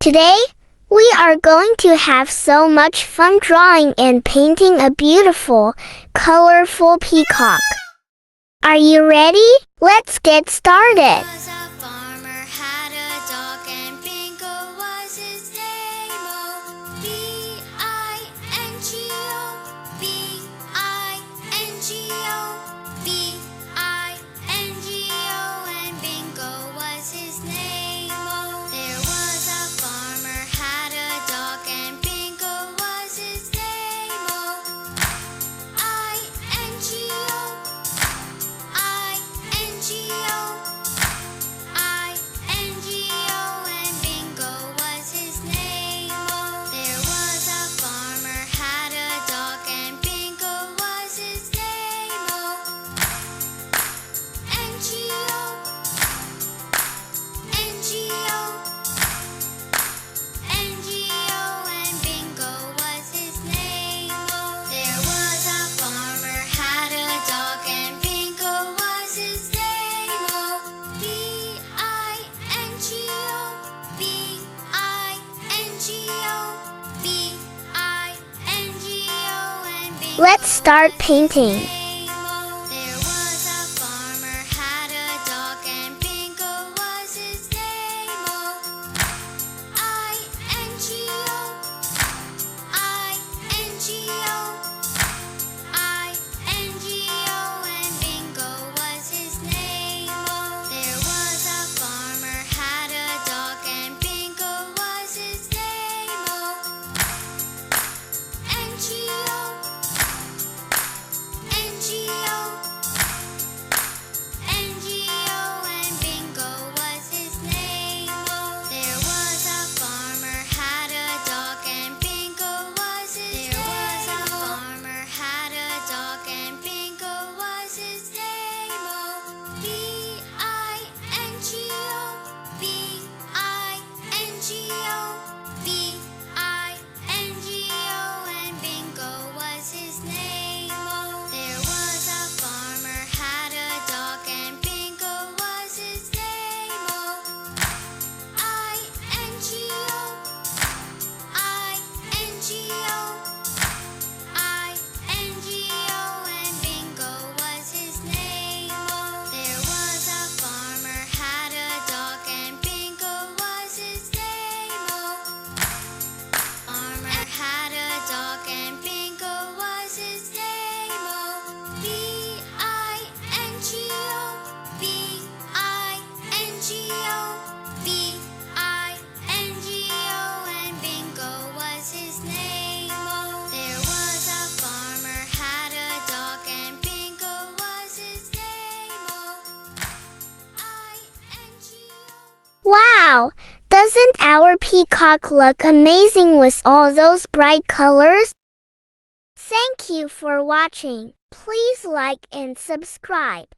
Today, we are going to have so much fun drawing and painting a beautiful, colorful peacock. Are you ready? Let's get started. Let's start painting. Wow! Doesn't our peacock look amazing with all those bright colors? Thank you for watching. Please like and subscribe.